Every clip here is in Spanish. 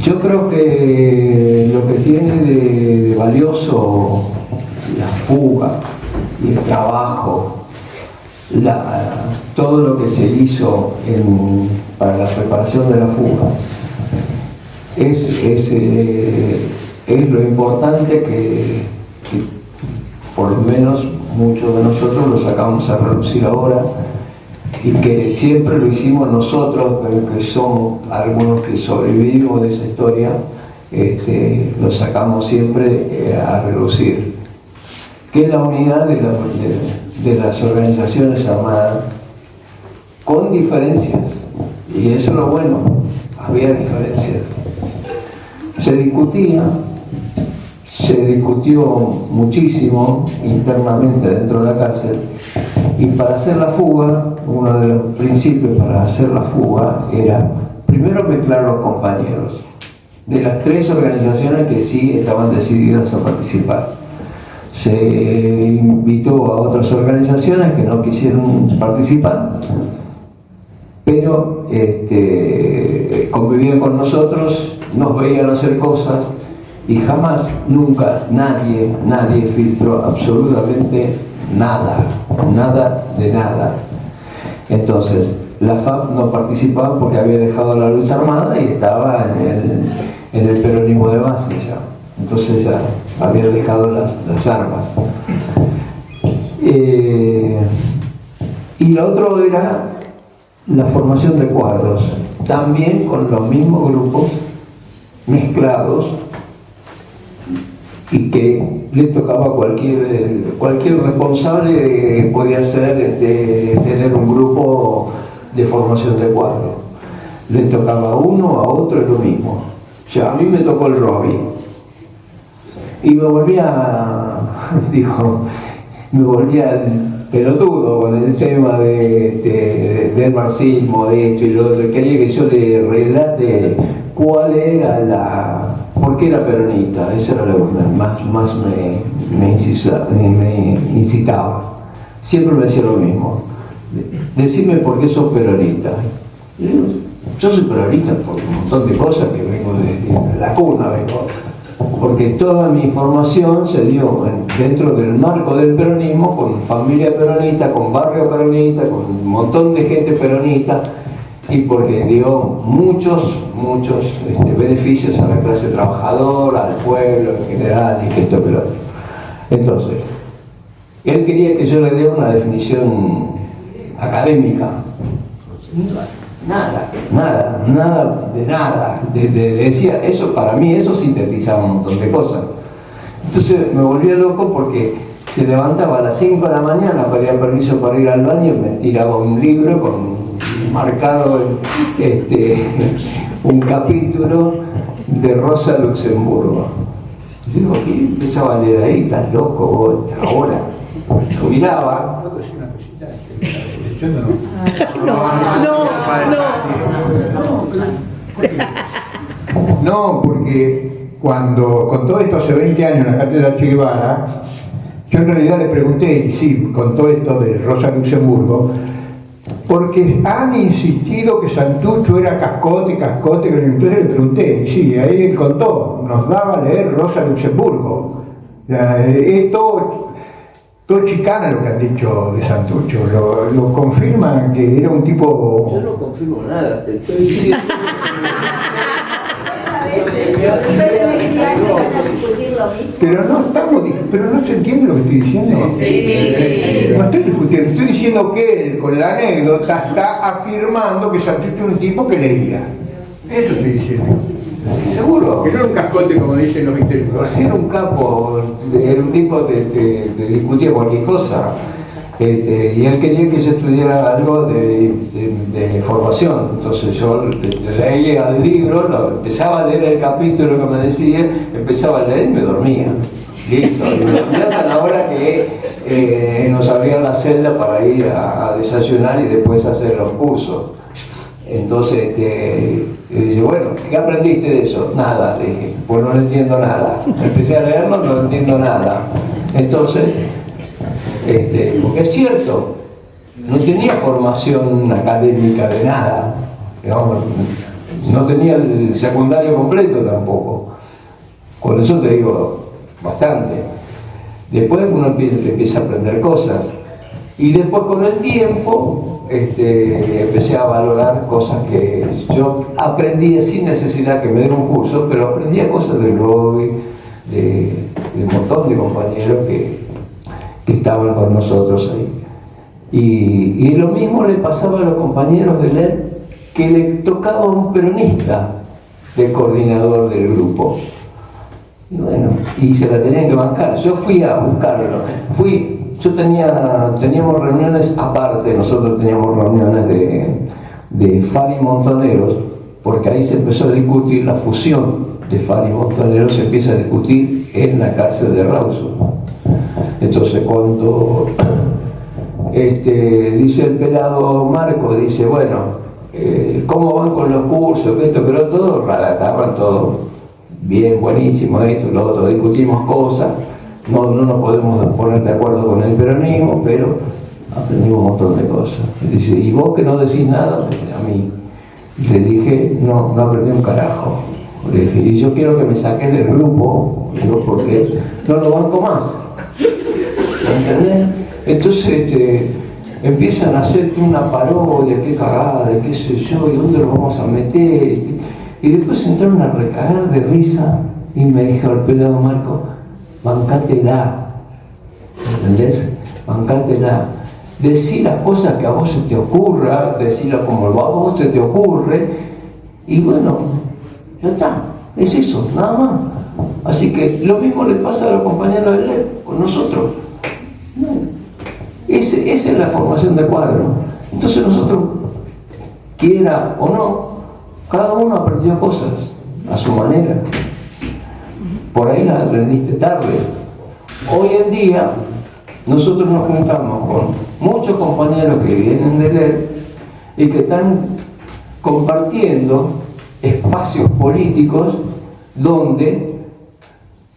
Yo creo que lo que tiene de valioso la fuga y el trabajo, todo lo que se hizo para la preparación de la fuga, es lo importante que por lo menos muchos de nosotros lo sacamos a relucir ahora, y que siempre lo hicimos nosotros, que somos algunos que sobrevivimos de esa historia, lo sacamos siempre a relucir, que es la unidad de las organizaciones armadas, con diferencias, y eso es lo bueno, había diferencias. Se discutió muchísimo internamente dentro de la cárcel, y para hacer la fuga, uno de los principios para hacer la fuga era primero mezclar los compañeros de las tres organizaciones que sí estaban decididas a participar. Se invitó a otras organizaciones que no quisieron participar, pero convivían con nosotros, nos veían hacer cosas, y jamás, nunca, nadie filtró absolutamente nada de nada. Entonces, la FAP no participaba porque había dejado la lucha armada y estaba en el peronismo de base ya. Entonces ya había dejado las armas. Y lo otro era la formación de cuadros, también con los mismos grupos mezclados, y que le tocaba a cualquier responsable podía ser tener un grupo de formación de cuadros. Le tocaba a uno, a otro, es lo mismo. O sea, a mí me tocó el Robbie. Y me volvía pelotudo con el tema del marxismo, de esto y lo otro. Quería que yo le relate cuál era por qué era peronista. Eso era lo que más me incitaba. Siempre me decía lo mismo. Decime por qué sos peronista. Yo soy peronista por un montón de cosas, que vengo de la cuna, porque toda mi formación se dio dentro del marco del peronismo, con familia peronista, con barrio peronista, con un montón de gente peronista, y porque dio muchos beneficios a la clase trabajadora, al pueblo en general, y que esto que lo otro. Entonces, él quería que yo le diera una definición académica. Nada. Decía, eso para mí, eso sintetizaba un montón de cosas. Entonces me volvía loco porque se levantaba a las 5 de la mañana, pedía permiso para ir al baño, y me tiraba un libro marcado un capítulo de Rosa Luxemburgo. Yo digo, ¿qué empezaba a leer ahí? ¿Estás loco vos ahora? Lo miraba. No, porque cuando, con todo esto hace 20 años en la cátedra Che Guevara, yo en realidad le pregunté, y sí, con todo esto de Rosa Luxemburgo, porque han insistido que Santucho era cascote, entonces le pregunté, y sí, ahí él contó, nos daba a leer Rosa Luxemburgo. Todo chicana lo que han dicho de Santucho, lo confirman que era un tipo... Yo no confirmo nada, te estoy diciendo... Pero no se entiende lo que estoy diciendo. Sí. No estoy discutiendo, estoy diciendo que él, con la anécdota, está afirmando que Santucho era un tipo que leía. Eso estoy diciendo. Seguro. Que no era un cascote como dicen los intelectuales. Sí, era un capo, era un tipo de discutía cualquier cosa. Y él quería que yo estudiara algo de formación. Entonces yo leía el libro, empezaba a leer el capítulo que me decía, empezaba a leer y me dormía. Listo. Y me dormía hasta la hora que nos abrían la celda para ir a desayunar y después hacer los cursos. Entonces, dice, bueno, ¿qué aprendiste de eso? Nada, le dije, pues no entiendo nada. Empecé a leerlo, no entiendo nada. Entonces, porque es cierto, no tenía formación académica de nada. Digamos, no tenía el secundario completo tampoco. Con eso te digo bastante. Después uno empieza a aprender cosas. Y después con el tiempo empecé a valorar cosas que yo aprendí sin necesidad que me den un curso, pero aprendía cosas del rugby, de un montón de compañeros que estaban con nosotros ahí. Y lo mismo le pasaba a los compañeros de él, que le tocaba un peronista de coordinador del grupo. Y bueno, y se la tenían que bancar. Yo fui a buscarlo. Teníamos reuniones aparte, nosotros teníamos reuniones de FAR y Montoneros, porque ahí se empezó a discutir la fusión de FAR y Montoneros, se empieza a discutir en la cárcel de Rawson. Entonces cuando dice el pelado Marco, dice, bueno, ¿cómo van con los cursos? Que esto, que lo todo, relataban todo bien, buenísimo, esto, lo otro, discutimos cosas. No nos podemos poner de acuerdo con el peronismo, pero aprendimos un montón de cosas. Y dice, ¿y vos que no decís nada? A mí. Le dije, no aprendí un carajo. Le dije, y yo quiero que me saquen del grupo, digo, porque no lo banco más. ¿Entendés? Entonces empiezan a hacerte una parodia, qué cagada, qué sé yo, y dónde lo vamos a meter. Y después entraron a recagar de risa y me dijo el pelado Marco, bancátela, ¿entendés? Bancátela. Decí las cosas que a vos se te ocurra, decirlas como a vos se te ocurre, y bueno, ya está, es eso, nada más. Así que lo mismo le pasa a los compañeros de él con nosotros. No. Esa es la formación de cuadro. Entonces nosotros, quiera o no, cada uno aprendió cosas a su manera. Por ahí las aprendiste tarde. Hoy en día, nosotros nos juntamos con muchos compañeros que vienen de leer y que están compartiendo espacios políticos donde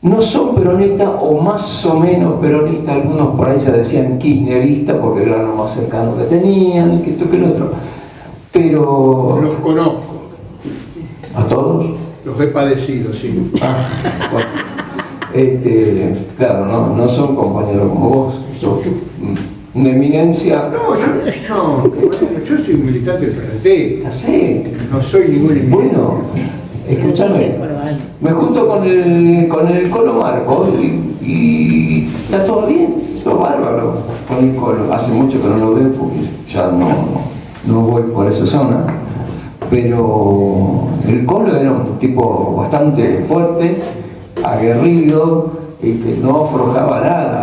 no son peronistas o más o menos peronistas, algunos por ahí se decían kirchneristas porque era lo más cercano que tenían, que esto que lo otro. Pero... Los conozco. ¿A todos? Los he padecido, sí. Bueno, claro, no son compañeros como vos, son una eminencia. Yo soy un militante del PRT. Ya sé. No soy ningún eminencia. Bueno, escúchame, me junto con el Colo Marco y está todo bien, todo bárbaro con el Colo. Hace mucho que no lo veo porque ya no voy por esa zona. Pero el Colo era un tipo bastante fuerte, aguerrido, y que no aflojaba nada.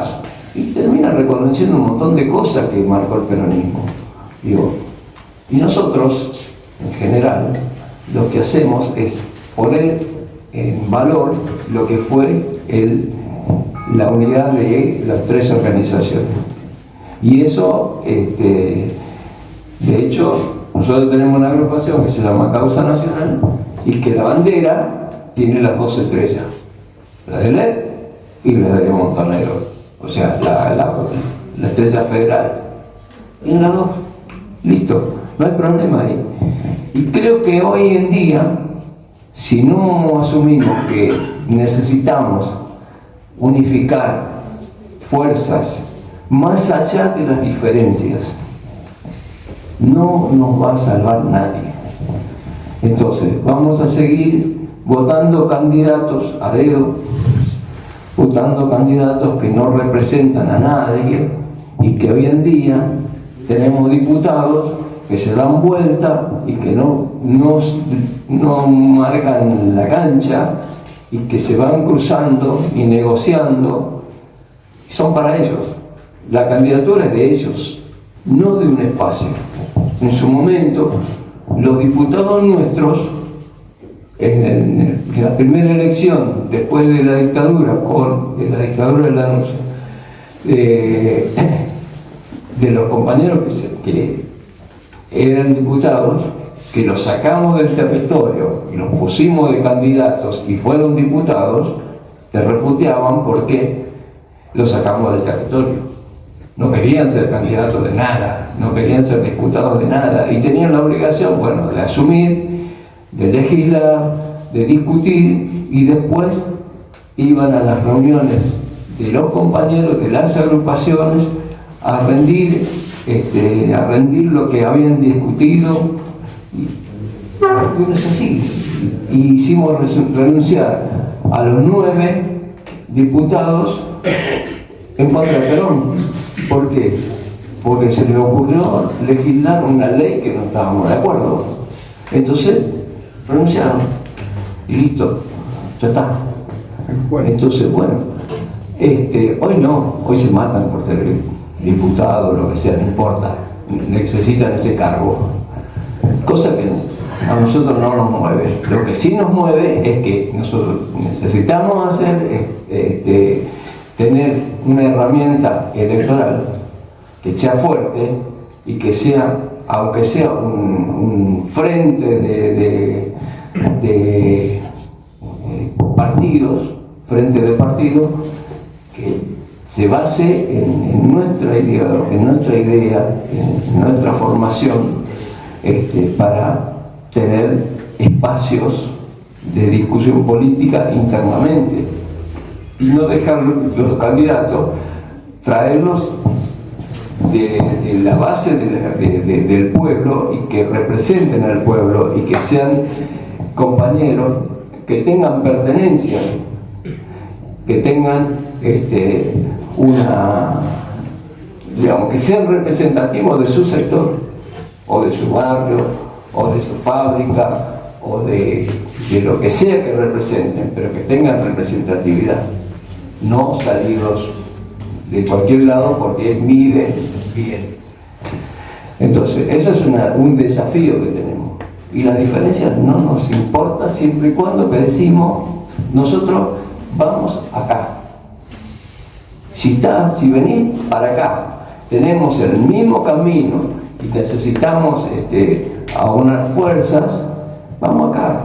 Y termina reconociendo un montón de cosas que marcó el peronismo. Digo, y nosotros, en general, lo que hacemos es poner en valor lo que fue la unidad de las tres organizaciones. Y eso, de hecho, nosotros tenemos una agrupación que se llama Causa Nacional y que la bandera tiene las dos estrellas, la de LED y la de Montoneros, o sea, la estrella federal. Tiene las dos, listo, no hay problema ahí. Y creo que hoy en día, si no asumimos que necesitamos unificar fuerzas más allá de las diferencias, no nos va a salvar nadie. Entonces, vamos a seguir votando candidatos a dedo, votando candidatos que no representan a nadie y que hoy en día tenemos diputados que se dan vuelta y que no marcan la cancha y que se van cruzando y negociando. Son para ellos. La candidatura es de ellos, no de un espacio. En su momento, los diputados nuestros, en la primera elección, después de la dictadura, de la dictadura de Lanús, de los compañeros que eran diputados, que los sacamos del territorio y los pusimos de candidatos y fueron diputados, te reputeaban porque los sacamos del territorio. No querían ser candidatos de nada, no querían ser diputados de nada y tenían la obligación, bueno, de asumir, de legislar, de discutir, y después iban a las reuniones de los compañeros de las agrupaciones a rendir lo que habían discutido. Bueno, es así. Y hicimos renunciar a los 9 diputados en contra de Perón. ¿Por qué? Porque se les ocurrió legislar una ley que no estábamos de acuerdo. Entonces renunciaron y listo, ya está. Entonces, bueno, hoy no, hoy se matan por ser diputado, lo que sea, no importa, necesitan ese cargo. Cosa que a nosotros no nos mueve. Lo que sí nos mueve es que nosotros necesitamos tener una herramienta electoral que sea fuerte y que sea, aunque sea un frente de partidos, frente de partidos, que se base en nuestra idea, en nuestra formación, para tener espacios de discusión política internamente y no dejar los candidatos, traerlos de la base del pueblo y que representen al pueblo y que sean compañeros que tengan pertenencia, que tengan digamos, que sean representativos de su sector o de su barrio o de su fábrica o de lo que sea que representen, pero que tengan representatividad, no salidos de cualquier lado porque miden bien. Entonces, eso es un desafío que tenemos. Y las diferencias no nos importa siempre y cuando que decimos, nosotros vamos acá. Si venís para acá, tenemos el mismo camino y necesitamos aunar fuerzas, vamos acá.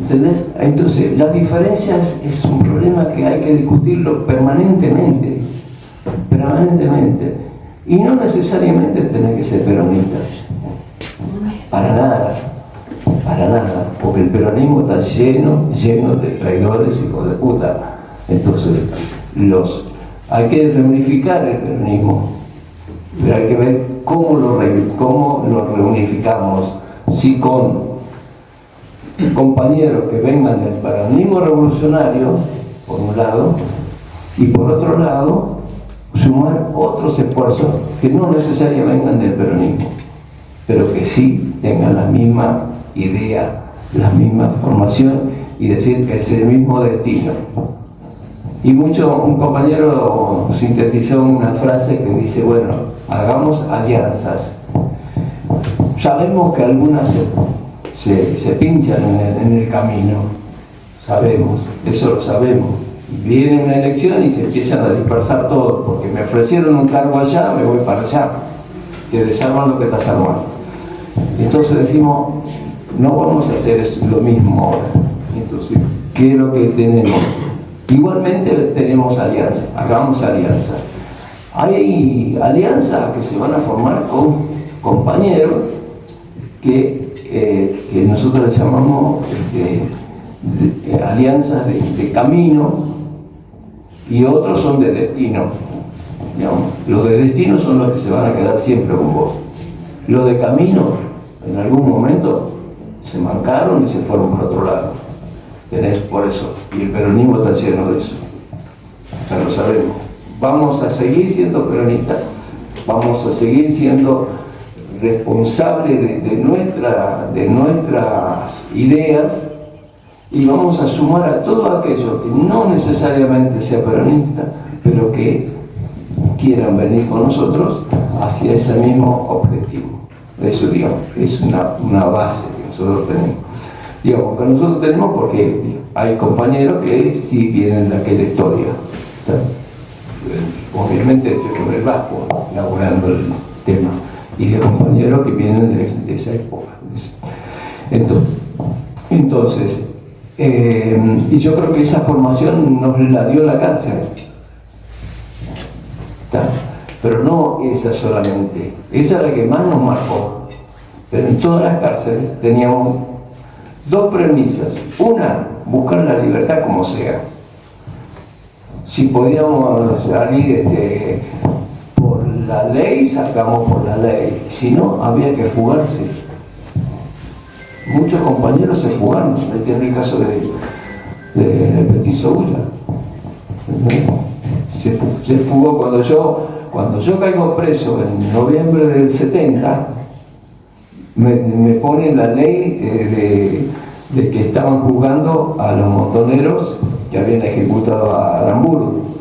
¿Entendés? Entonces, las diferencias es un problema que hay que discutirlo permanentemente. Y no necesariamente tenés que ser peronista. Para nada, porque el peronismo está lleno de traidores, hijos de puta. Entonces, hay que reunificar el peronismo, pero hay que ver cómo lo reunificamos, si con compañeros que vengan del peronismo revolucionario, por un lado, y por otro lado, sumar otros esfuerzos que no necesariamente vengan del peronismo, pero que sí tengan la misma idea, la misma formación y decir que es el mismo destino. Y un compañero sintetizó una frase que dice, bueno, hagamos alianzas. Sabemos que algunas se pinchan en el camino, sabemos, eso lo sabemos. Viene una elección y se empiezan a dispersar todos, porque me ofrecieron un cargo allá, me voy para allá, te desarman lo que estás armando. Entonces decimos, no vamos a hacer lo mismo ahora. Entonces, ¿qué es lo que tenemos? Igualmente tenemos alianzas, hagamos alianzas. Hay alianzas que se van a formar con compañeros que nosotros les llamamos alianzas de camino, y otros son de destino. Digamos, los de destino son los que se van a quedar siempre con vos. Los de camino, en algún momento, se mancaron y se fueron por otro lado. Tenés por eso, y el peronismo está lleno de eso. Ya lo sabemos. Vamos a seguir siendo peronistas, vamos a seguir siendo responsables de nuestras ideas, y vamos a sumar a todo aquello que no necesariamente sea peronista, pero que quieran venir con nosotros hacia ese mismo objetivo. Eso, digamos, es una base que nosotros tenemos. Digamos, que nosotros tenemos porque hay compañeros que sí vienen de aquella historia. Obviamente estoy con el Vasco, elaborando el tema, y de compañeros que vienen de esa época. Entonces, y yo creo que esa formación nos la dio la cárcel. Pero no esa solamente, esa es la que más nos marcó, Pero en todas las cárceles teníamos dos premisas. Una, buscar la libertad como sea. Si podíamos salir por la ley, salgamos por la ley. Si no, había que fugarse. Muchos compañeros se fugaron. En el caso de Petiso Ulla. Se fugó cuando yo caigo preso en noviembre del 70, me ponen la ley de que estaban juzgando a los montoneros que habían ejecutado a Aramburu,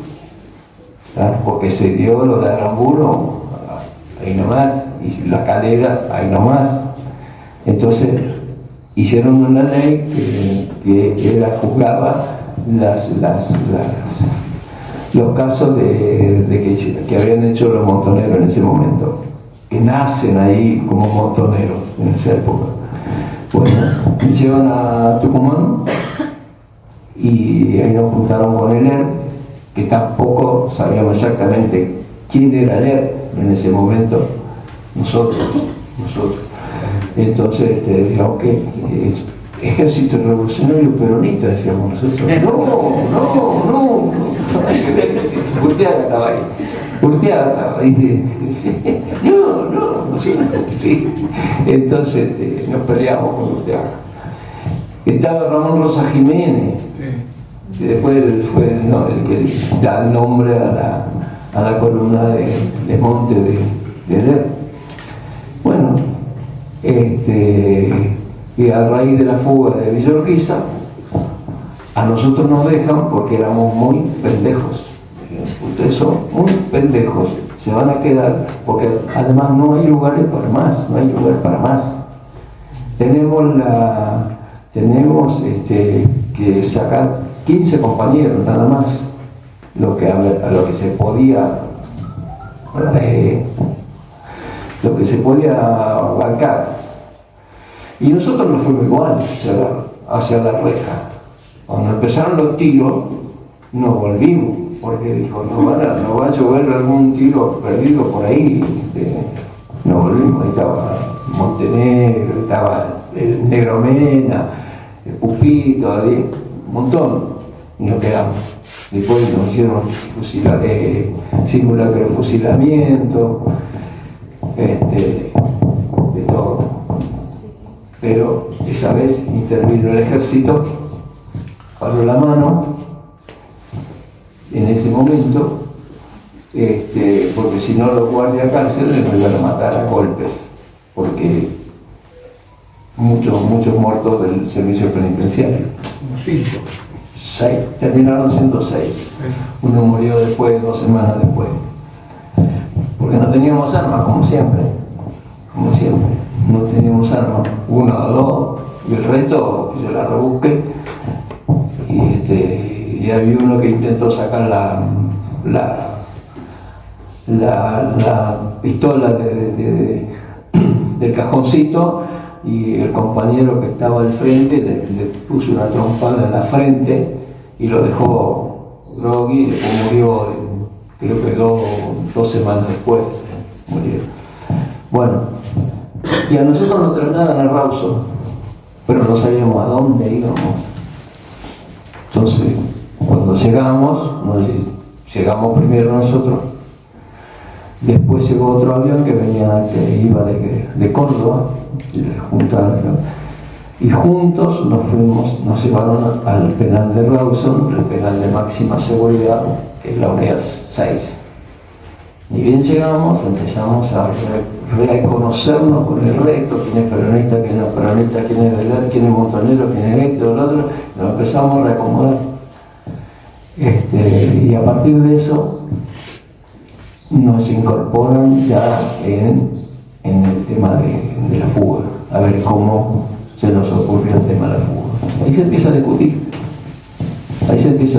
¿tá? Porque se dio lo de Aramburu ahí nomás, y la Calera ahí nomás. Entonces hicieron una ley que juzgaba los casos que habían hecho los montoneros en ese momento, que nacen ahí como montoneros en esa época. Bueno, me llevan a Tucumán y ahí nos juntaron con el ERP, que tampoco sabíamos exactamente quién era el ERP en ese momento, nosotros. Entonces digamos que es Ejército Revolucionario Peronista, decíamos nosotros. No. Urteaga estaba ahí. Dice, no, sí. Entonces nos peleamos con Urteaga. Estaba Ramón Rosa Jiménez, que después fue el que da el nombre a la columna de Monte de Der. Bueno, y a raíz de la fuga de Villa Urquiza, a nosotros nos dejan porque éramos muy pendejos. Ustedes son muy pendejos, se van a quedar, porque además no hay lugares para más, no hay lugar para más. Tenemos que sacar 15 compañeros nada más, a lo que se podía bancar. Y nosotros nos fuimos igual hacia la reja. Cuando empezaron los tiros, nos volvimos, porque dijo, nos va a llover algún tiro perdido por ahí. Nos volvimos, ahí estaba Montenegro, estaba el Negro Mena, el Pupito, ahí, un montón, y nos quedamos. Después nos hicieron simulacro de fusilamiento, de todo. Pero esa vez intervino el ejército, paró la mano en ese momento, porque si no los guardias cárceles nos iban a matar a golpes, porque muchos muertos del servicio penitenciario. Como 5. 6, terminaron siendo 6. Uno murió después, 2 semanas después. Porque no teníamos armas, como siempre. No teníamos armas, 1 o 2, y el resto se la rebusqué. Y había uno que intentó sacar la pistola del cajoncito, y el compañero que estaba al frente le puso una trompada en la frente y lo dejó groggy, y después murió, creo que 2 semanas después murió. Bueno, y a nosotros nos trasladan a Rawson, pero no sabíamos a dónde íbamos. Entonces, cuando llegamos primero nosotros, después llegó otro avión que iba de Córdoba, y juntos nos llevaron al penal de Rawson, el penal de máxima seguridad, que es la unidad 6. Ni bien llegamos, empezamos a reconocernos con el resto, quién es peronista, quién no es peronista, quién es Velar, quién es montonero, quién es esto, lo otro, nos empezamos a reacomodar. Y a partir de eso nos incorporan ya en el tema de la fuga, a ver cómo se nos ocurrió el tema de la fuga. Ahí se empieza a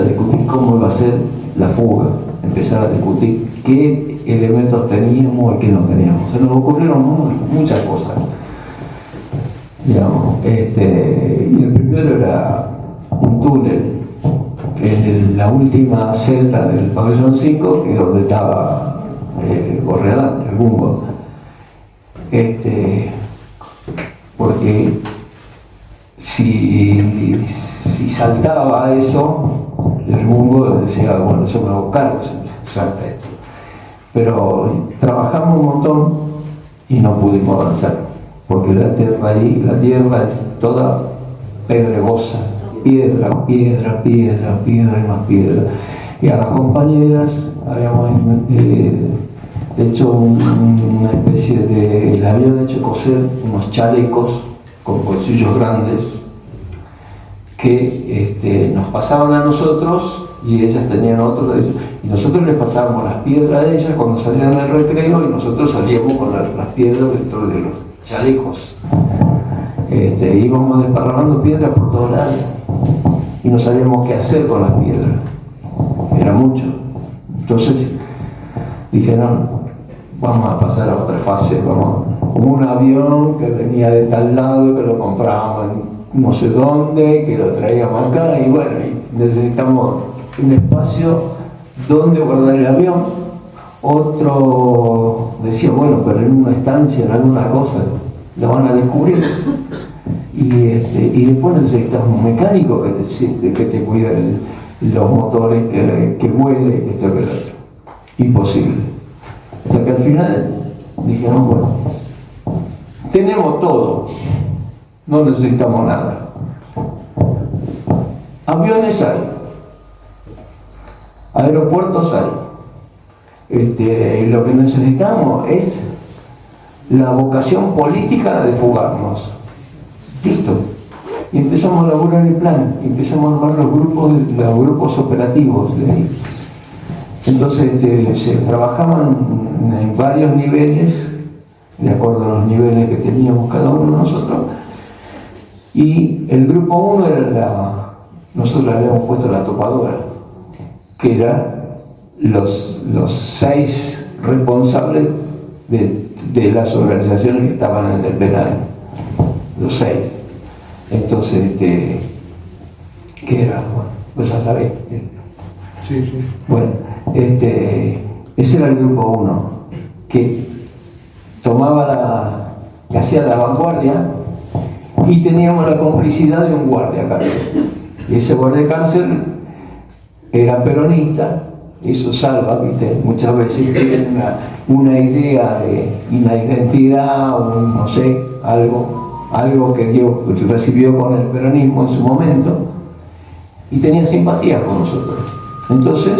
discutir cómo iba a ser la fuga, empezar a discutir qué elementos teníamos y qué no teníamos. Se nos ocurrieron muchas cosas, digamos. Y el primero era un túnel en la última celda del pabellón 5, que es donde estaba Gorriarán, el Bumbo. porque si saltaba eso, el Bungo decía, bueno, yo me hago cargo, salta esto. Pero trabajamos un montón y no pudimos avanzar, porque la tierra ahí, la tierra es toda pedregosa, piedra, piedra, piedra, piedra y más piedra. Y a las compañeras habíamos hecho una especie de, les habían hecho coser unos chalecos con bolsillos grandes que nos pasaban a nosotros y ellas tenían otro de ellos. Y nosotros les pasábamos las piedras de ellas cuando salían al recreo y nosotros salíamos con las piedras dentro de los chalecos. Íbamos desparramando piedras por todos lados y no sabíamos qué hacer con las piedras. Era mucho. Entonces dijeron, vamos a pasar a otra fase, vamos. Un avión que venía de tal lado, que lo comprábamos en no sé dónde, que lo traíamos acá, y bueno, y necesitamos un espacio donde guardar el avión. Otro decía, bueno, pero en una estancia, en alguna cosa, lo van a descubrir. Y después necesitas un mecánico que te cuide los motores, que vuele, que esto, que lo otro. Imposible. Hasta que al final dijeron, bueno, tenemos todo, no necesitamos nada. Aviones hay, aeropuertos hay. Lo que necesitamos es la vocación política de fugarnos. Listo. Y empezamos a elaborar el plan, y empezamos a armar los grupos operativos de ahí. Entonces se trabajaban en varios niveles, de acuerdo a los niveles que teníamos cada uno de nosotros, y el grupo 1 era nosotros le habíamos puesto la topadora, que eran los 6 responsables de las organizaciones que estaban en el penal, los 6. Entonces, ¿qué era? Bueno, pues ya sabés. Sí. Bueno, ese era el grupo 1, que tomaba que hacía la vanguardia, y teníamos la complicidad de un guardia cárcel. Y ese guardia cárcel era peronista, eso salva, ¿viste? Muchas veces tienen una idea de una identidad, o no sé, algo que recibió con el peronismo en su momento, y tenía simpatía con nosotros. Entonces,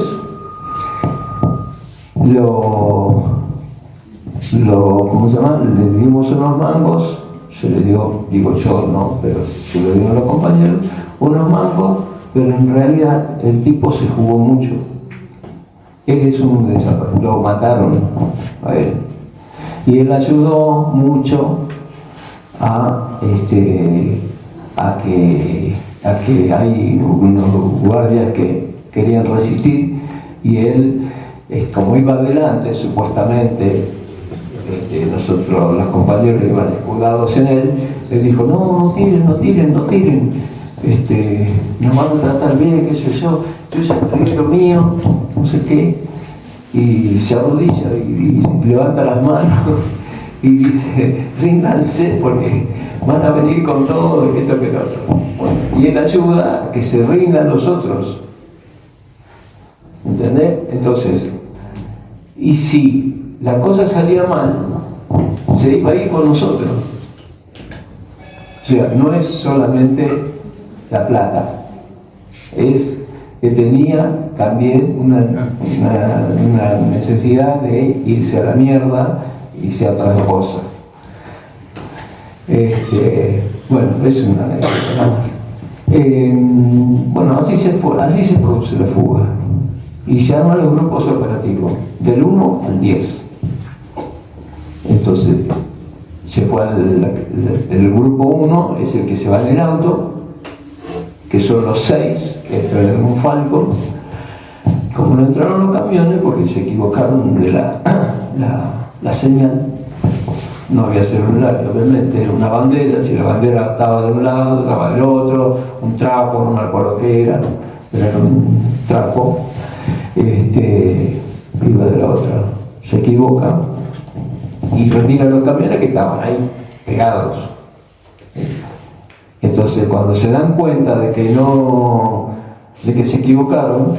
¿cómo se llama? Le dimos unos mangos, se le dio, digo yo, no, pero se le dio a los compañeros, unos mangos, pero en realidad el tipo se jugó mucho. Él es un desaparecido, lo mataron a él. Y él ayudó mucho a que hay unos guardias que querían resistir, y él, como iba adelante, supuestamente, nosotros, los compañeros iban escudados en él, le dijo, no tiren, nos van a tratar bien, qué sé yo ya entregué lo mío, no sé qué, y se arrodilla y levanta las manos y dice, ríndanse porque van a venir con todo, que esto, que lo otro. Bueno, y él ayuda a que se rindan los otros. ¿Entendés? Entonces, y si la cosa salía mal, se iba a ir con nosotros. O sea, no es solamente la plata, es que tenía también una necesidad de irse a la mierda, irse a otras cosas. Bueno, es una anécdota nada más. Bueno, así se produce la fuga. Y se arman los grupos operativos, del 1 al 10. Entonces, se fue el grupo 1, es el que se va en el auto, que son los 6 que entran en un Falcon. Como no entraron los camiones, porque se equivocaron de la señal, no había celular, obviamente, era una bandera, si la bandera estaba de un lado, estaba del otro, un trapo, no me acuerdo qué era, pero era un trapo, iba de la otra, se equivoca y retira los camiones que estaban ahí, pegados. Entonces, cuando se dan cuenta de que se equivocaron,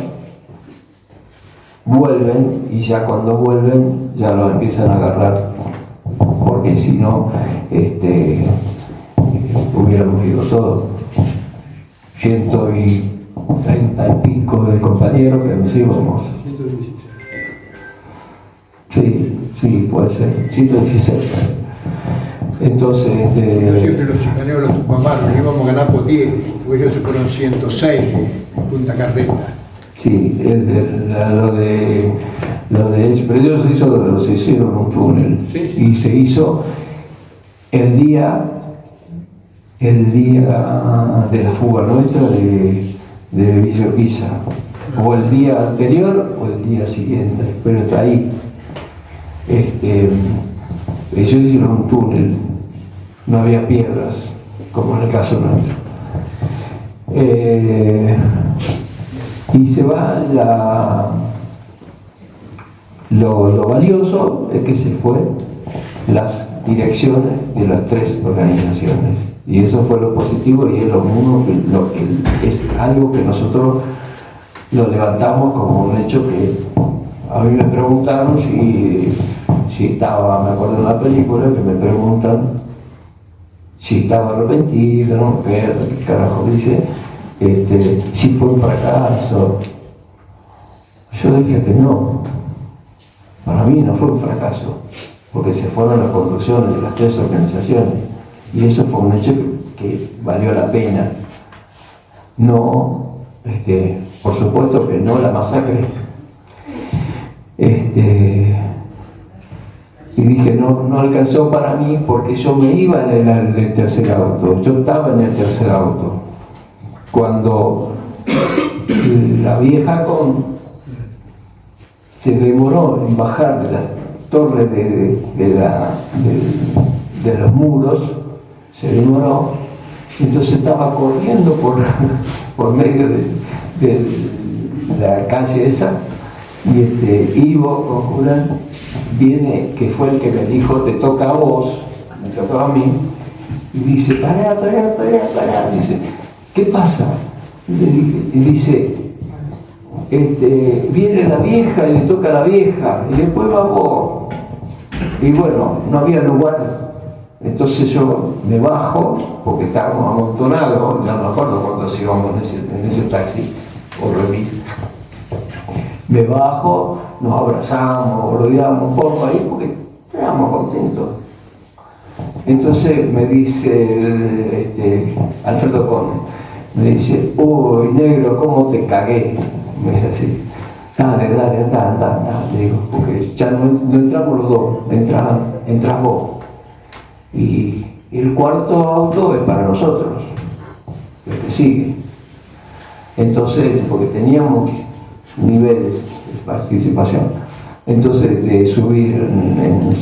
vuelven, y ya cuando vuelven ya lo empiezan a agarrar, porque si no hubiéramos ido todos, 130 y pico de compañeros que nos íbamos. 116. Sí, puede ser, 116. Entonces, siempre los chicaneos los mamás nos íbamos a ganar por 10, porque ellos se fueron 106 de Punta Carreta. Sí, lo de pero ellos se hicieron un túnel, sí. Y se hizo el día de la fuga nuestra de Villa Urquiza, o el día anterior o el día siguiente, pero está ahí. Ellos hicieron un túnel, no había piedras, como en el caso nuestro. Y se va lo valioso es que se fue las direcciones de las 3 organizaciones, y eso fue lo positivo, y es lo que es algo que nosotros lo levantamos como un hecho. Que a mí me preguntaron si estaba, me acuerdo en la película que me preguntan si estaba arrepentido, ¿no? ¿Qué carajo dice? Si fue un fracaso. Yo dije que no, para mí no fue un fracaso, porque se fueron las conclusiones de las 3 organizaciones, y eso fue un hecho que valió la pena. No, por supuesto que no la masacre. Y dije, no alcanzó para mí, porque yo me iba en el tercer auto, yo estaba en el tercer auto. Cuando la vieja se demoró en bajar de las torres de los muros, se demoró, entonces estaba corriendo por medio de la calle esa, y Ivo con Julián viene, que fue el que me dijo, te toca a vos, me tocaba a mí, y dice, pará, dice, ¿qué pasa? Y dice, viene la vieja y le toca a la vieja, y después va vos. Y bueno, no había lugar, entonces yo me bajo, porque estábamos amontonados, ya no me acuerdo cuántos íbamos en ese taxi, o remis. Me bajo, nos abrazamos, rodeamos un poco ahí, porque estábamos contentos. Entonces me dice Alfredo Conde, me dice, uy, negro, ¿cómo te cagué? Me dice así, dale, anda, le digo, porque ya no entramos los dos, entras vos. Y el cuarto auto es para nosotros, el que sigue. Entonces, porque teníamos niveles de participación, entonces de subir en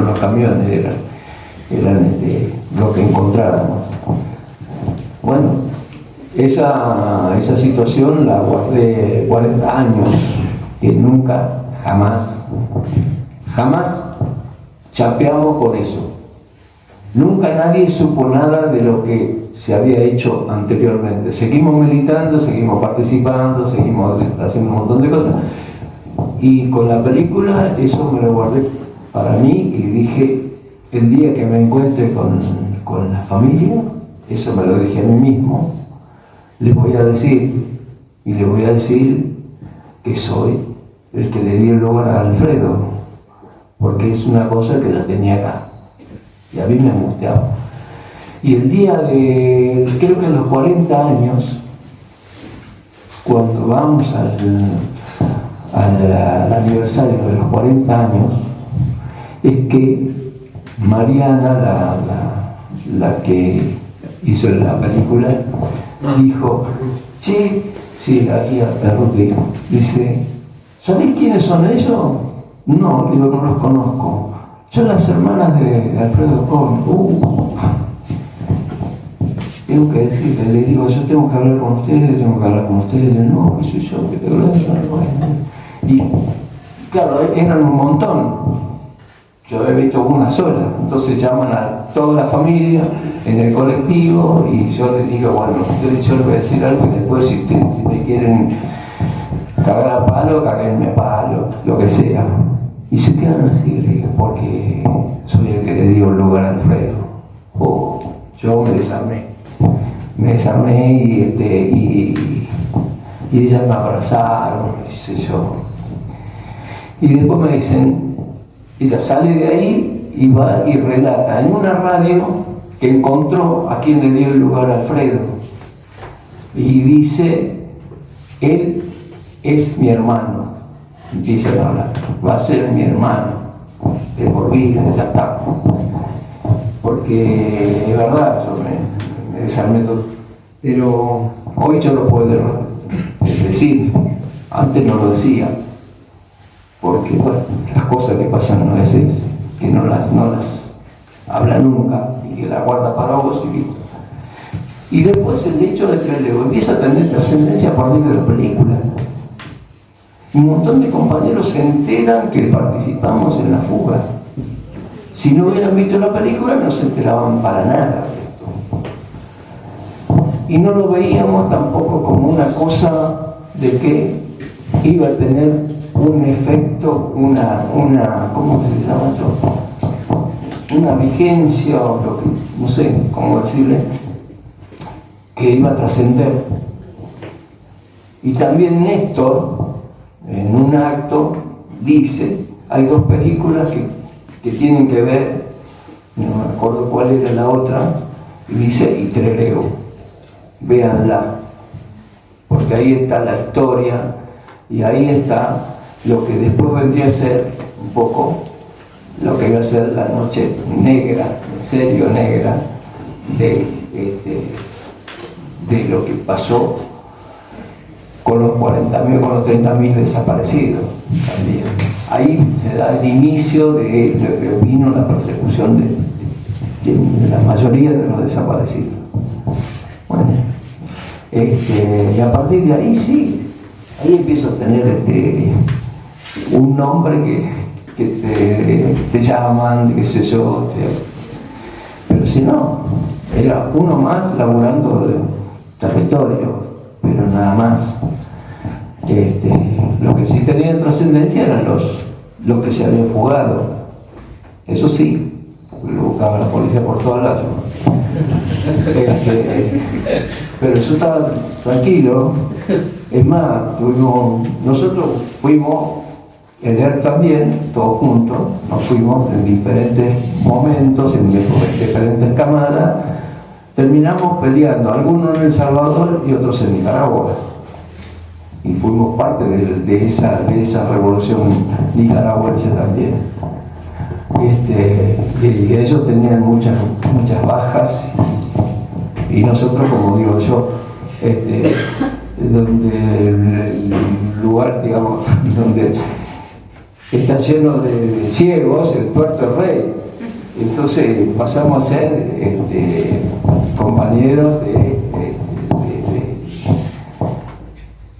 los camiones, eran lo que encontráramos. Bueno, esa situación la guardé 40 años, que nunca, jamás chapeamos con eso. Nunca nadie supo nada de lo que se había hecho anteriormente. Seguimos militando, seguimos participando, seguimos haciendo un montón de cosas. Y con la película eso me lo guardé para mí, y dije, el día que me encuentre con la familia, eso me lo dije a mí mismo, les voy a decir que soy el que le dio el lugar a Alfredo, porque es una cosa que la tenía acá, y a mí me angustiaba. Y el día creo que en los 40 años, cuando vamos al aniversario de los 40 años, es que Mariana, la que hizo la película, dijo, sí, la tía Perruti, dice, ¿sabéis quiénes son ellos? No, digo, no los conozco. Son las hermanas de Alfredo Korn. Tengo que decirle, le digo, yo tengo que hablar con ustedes, no, qué sé yo, que te lo. Y claro, eran un montón. yo he visto una sola. Entonces llaman a toda la familia en el colectivo y yo les digo, bueno, yo les voy a decir algo y después si me quieren cagar a palo, caguenme a palo, lo que sea. Y se quedan así, le dije, porque soy el que le dio el lugar a Alfredo. Yo me desarmé y ellas me abrazaron, qué sé yo. Y después me dicen, ella sale de ahí y va y relata en una radio que encontró a quien le dio el lugar a Alfredo. Y dice, él es mi hermano. Empiezan a hablar, va a ser mi hermano, de por vida, ya está. Porque es verdad, yo me desarmé todo. Pero hoy yo lo puedo decir, antes no lo decía. Porque bueno, las cosas que pasan a veces, que no las habla nunca y que las guarda para vos y listo. Y después el hecho de que Leo empieza a tener trascendencia a partir de la película. Un montón de compañeros se enteran que participamos en la fuga. Si no hubieran visto la película no se enteraban para nada de esto. Y no lo veíamos tampoco como una cosa de que iba a tener un efecto, ¿cómo se llama esto? Una vigencia, o lo que, no sé cómo decirle, que iba a trascender. Y también Néstor, en un acto, dice, hay dos películas que tienen que ver, no me acuerdo cuál era la otra, y dice, y Trelew, véanla, porque ahí está la historia, y ahí está lo que después vendría a ser un poco lo que iba a ser la noche negra, en serio negra, de lo que pasó con los 40.000, con los 30.000 desaparecidos también. Ahí se da el inicio de lo que vino la persecución de la mayoría de los desaparecidos. Bueno, y a partir de ahí sí, ahí empiezo a tener un nombre que te llaman, qué sé yo, pero si no, era uno más laburando de territorio, pero nada más. Lo que sí tenían trascendencia eran los que se habían fugado. Eso sí, lo buscaba la policía por todos lados. Pero yo estaba tranquilo. Es más, nosotros fuimos, Eder también, todos juntos, nos fuimos en diferentes momentos, en diferentes camadas, terminamos peleando, algunos en El Salvador y otros en Nicaragua. Y fuimos parte de esa revolución nicaragüense también. Y ellos tenían muchas bajas, y nosotros, como digo yo, donde el lugar, digamos, donde está lleno de ciegos, el Puerto del Rey. Entonces pasamos a ser compañeros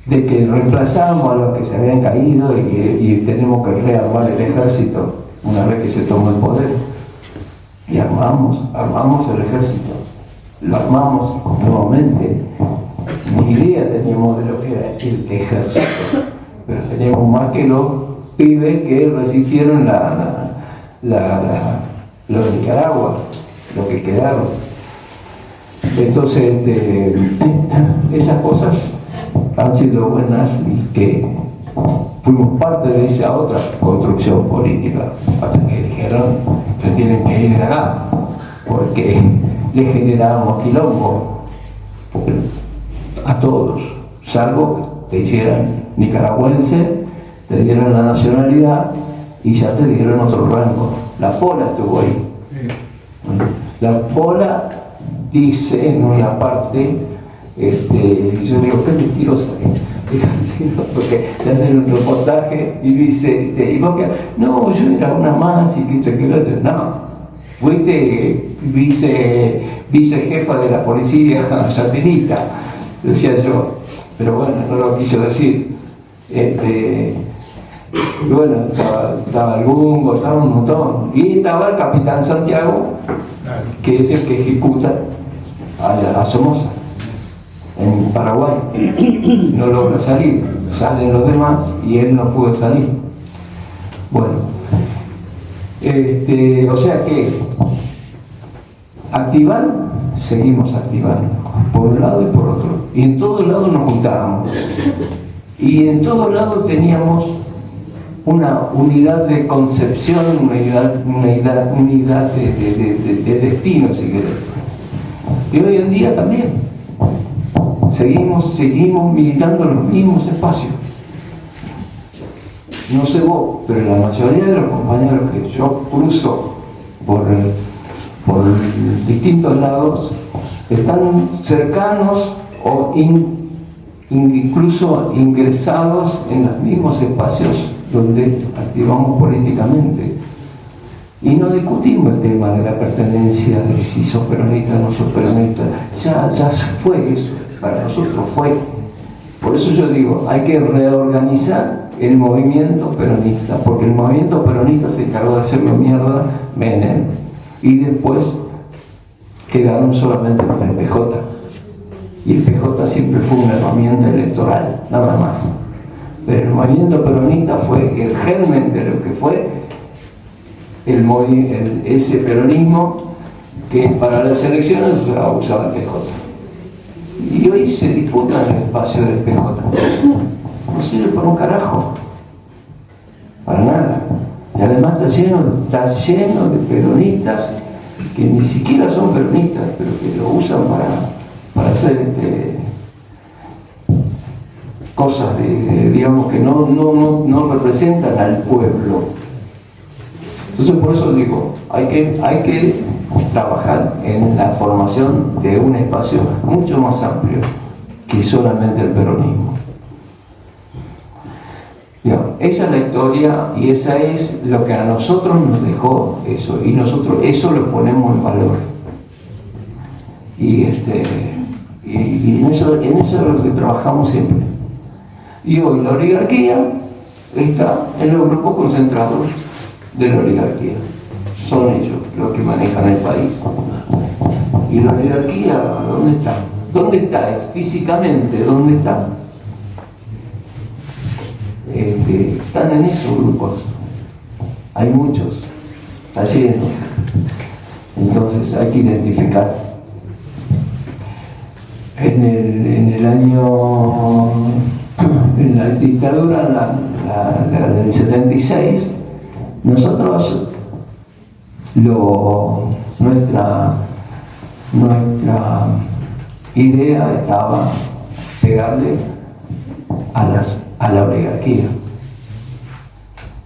de que reemplazamos a los que se habían caído y tenemos que rearmar el ejército una vez que se tomó el poder. Y armamos el ejército. Lo armamos nuevamente. Ni idea teníamos de lo que era el ejército, pero teníamos más que los pibes que resistieron los de Nicaragua, los que quedaron. Entonces, esas cosas han sido buenas y que fuimos parte de esa otra construcción política, hasta que dijeron que tienen que ir de acá, porque le generábamos quilombo a todos, salvo que te hicieran nicaragüense, te dieron la nacionalidad y ya te dieron otro rango. La Pola estuvo ahí. Bueno, la Pola dice en una parte, yo digo, qué mentirosa, porque le hacen un reportaje y dice, ¿y vos qué? No, yo era una más y que no, fuiste vicejefa de la policía satinista, decía yo, pero bueno, no lo quiso decir. Y bueno, estaba el Bungo, estaba un montón. Y estaba el capitán Santiago, que es el que ejecuta a Somoza en Paraguay. No logra salir, salen los demás y él no pudo salir. Bueno, o sea que activar, seguimos activando, por un lado y por otro. Y en todos lados nos juntábamos. Y en todos lados teníamos una unidad de concepción, una unidad de destino, si querés. Y hoy en día también seguimos militando en los mismos espacios. No sé vos, pero la mayoría de los compañeros que yo cruzo por distintos lados están cercanos o incluso ingresados en los mismos espacios donde activamos políticamente. Y no discutimos el tema de la pertenencia, de si sos peronista o no sos peronista. Ya fue eso, para nosotros fue. Por eso yo digo, hay que reorganizar el movimiento peronista, porque el movimiento peronista se encargó de hacerlo mierda Menem, y después quedaron solamente con el PJ. Y el PJ siempre fue una herramienta electoral, nada más. Pero el movimiento peronista fue el germen de lo que fue ese peronismo que para las elecciones usaba el PJ. Y hoy se disputa en el espacio del PJ. No sirve para un carajo. Para nada. Y además está lleno de peronistas que ni siquiera son peronistas, pero que lo usan para hacer cosas digamos que no representan al pueblo. Entonces por eso digo, hay que trabajar en la formación de un espacio mucho más amplio que solamente el peronismo. Esa es la historia y esa es lo que a nosotros nos dejó eso, y nosotros eso lo ponemos en valor. Y en eso es lo que trabajamos siempre. Y hoy la oligarquía está en los grupos concentrados de la oligarquía. Son ellos los que manejan el país. ¿Y la oligarquía dónde está? ¿Dónde está? Físicamente, ¿dónde está? Están en esos grupos. Hay muchos. Está lleno. Entonces hay que identificar. En la dictadura del 76, nosotros nuestra idea estaba pegarle a la oligarquía.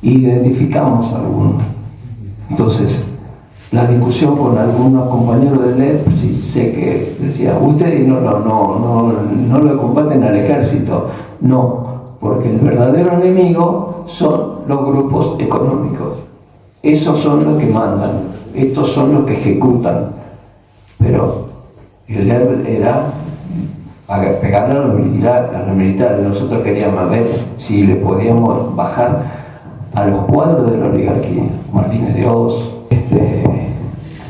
Identificamos a algunos. Entonces, la discusión con algunos compañeros de LED, sí sé que decía, ustedes no lo combaten al ejército. No, porque el verdadero enemigo son los grupos económicos. Esos son los que mandan, estos son los que ejecutan. Pero el LED era pegarle a los militares. Nosotros queríamos ver si le podíamos bajar a los cuadros de la oligarquía. Martínez de Oz,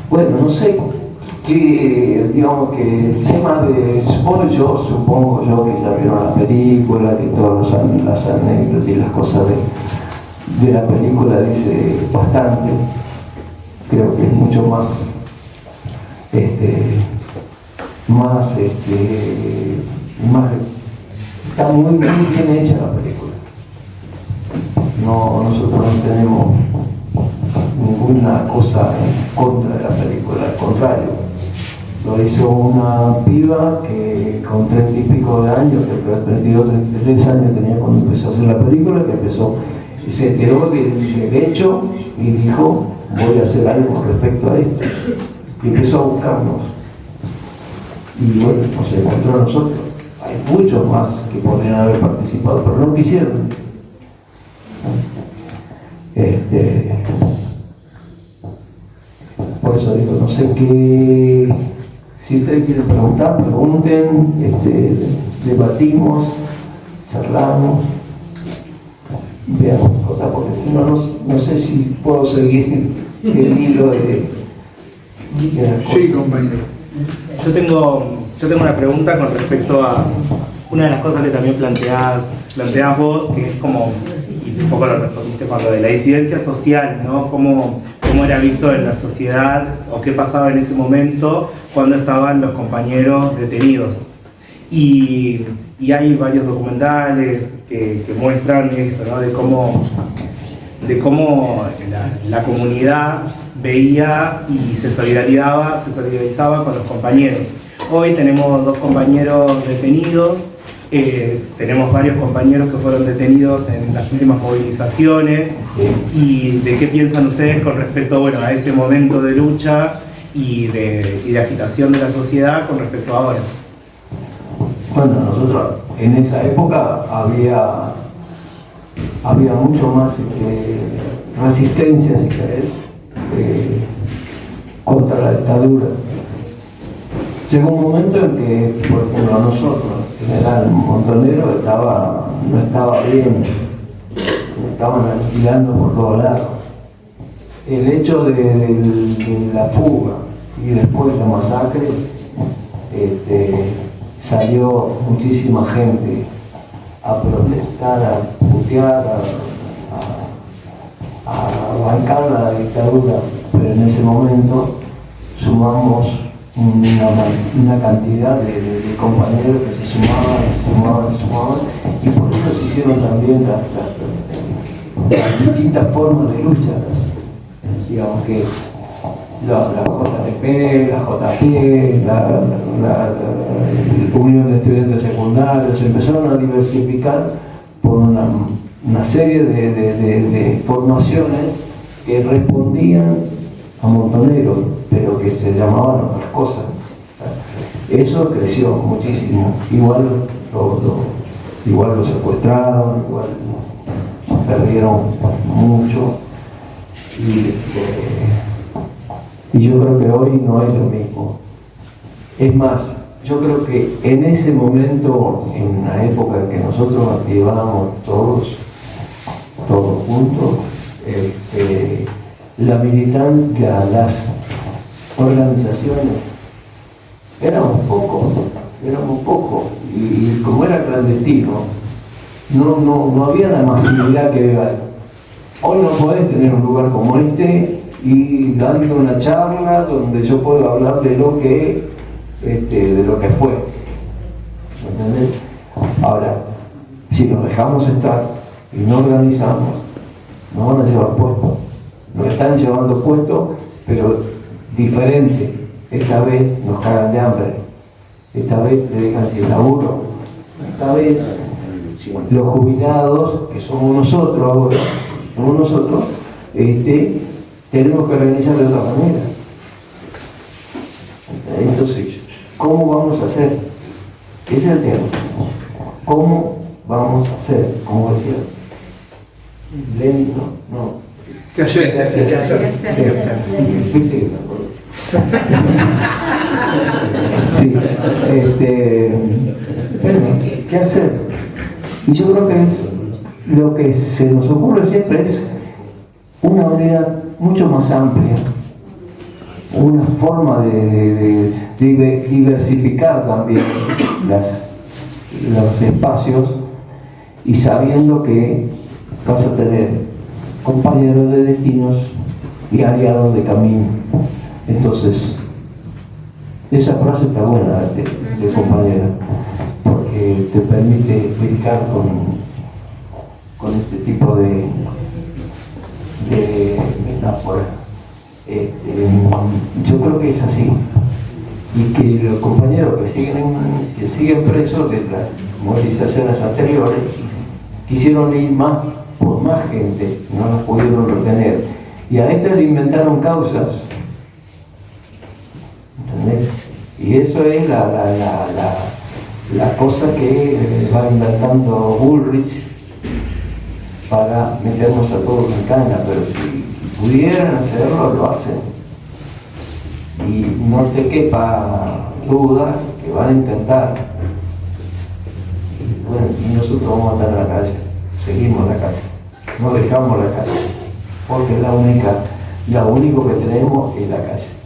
bueno, no sé digamos que el tema de, supongo yo que ya vieron la película, que todas las anécdotas y las cosas de la película dice bastante. Creo que es mucho más está muy bien hecha la película. Nosotros no tenemos ninguna cosa en contra de la película, al contrario. Lo hizo una piba que con 30 y pico de años, que 32, 33 años tenía cuando empezó a hacer la película, que se enteró del hecho y dijo, voy a hacer algo respecto a esto. Y empezó a buscarnos. Y bueno, nos encontró a nosotros. Hay muchos más que podrían haber participado, pero no quisieron. Por eso digo, no sé qué, si ustedes quieren preguntar, pregunten, debatimos, charlamos veamos cosas, porque si no, no sé si puedo seguir el hilo de las cosas. Sí, compañero. Yo tengo una pregunta con respecto a una de las cosas que también planteás vos, que es como, y un poco lo respondiste con lo de la disidencia social, ¿no? ¿Cómo era visto en la sociedad o qué pasaba en ese momento cuando estaban los compañeros detenidos? Y hay varios documentales que muestran esto, ¿no? De cómo la comunidad veía y se solidarizaba con los compañeros. Hoy tenemos 2 compañeros detenidos, tenemos varios compañeros que fueron detenidos en las últimas movilizaciones. ¿Y de qué piensan ustedes con respecto, bueno, a ese momento de lucha y de agitación de la sociedad con respecto a ahora? Bueno, nosotros en esa época había mucho más resistencia, si querés, contra la dictadura. Llegó un momento en que, por ejemplo, nosotros, en general, Montonero no estaba bien, estaban alquilando por todos lados. El hecho de la fuga y después la masacre, salió muchísima gente a protestar, a putear, a bancar la dictadura, pero en ese momento sumamos una cantidad de compañeros que se sumaban, y por eso se hicieron también las distintas formas de lucha, digamos que la JTP, la JP, la Unión de Estudiantes Secundarios, se empezaron a diversificar por una serie de formaciones que respondían a Montoneros, pero que se llamaban otras cosas. Eso creció muchísimo. Igual lo secuestraron, igual perdieron mucho. Y yo creo que hoy no es lo mismo. Es más, yo creo que en ese momento, en la época en que nosotros activábamos todos juntos, la militancia, las organizaciones, éramos pocos, y como era clandestino, no había la masividad que hay. Hoy no podés tener un lugar como este y dando una charla donde yo puedo hablar de lo que fue. ¿Entendés? Ahora, si nos dejamos estar y no organizamos, nos van a llevar puestos. Nos están llevando puestos, pero diferente. Esta vez nos cagan de hambre. Esta vez te dejan sin laburo. Esta vez los jubilados, que somos nosotros ahora, tenemos que organizar de otra manera. Entonces, ¿cómo vamos a hacer? Ese es el tema. ¿Cómo vamos a hacer? Como decía, lento, no. ¿Qué hacer? ¿Qué hacer? Sí, ¿qué hacer? Y yo creo que lo que se nos ocurre siempre es una unidad mucho más amplia, una forma de diversificar también los espacios, y sabiendo que vas a tener compañeros de destinos y aliados de camino. Entonces, esa frase está buena de compañera, porque te permite explicar con este tipo de metáfora. Yo creo que es así, y que los compañeros que siguen presos de las movilizaciones anteriores quisieron ir más por más gente, no los pudieron retener, y a estos le inventaron causas, ¿entendés? Y eso es la cosa que va inventando Bullrich para meternos a todos en cana, pero si pudieran hacerlo, lo hacen. Y no te quepa duda que van a intentar. Y bueno, y nosotros vamos a estar en la calle, seguimos en la calle. no dejamos la calle, porque lo único que tenemos es la calle.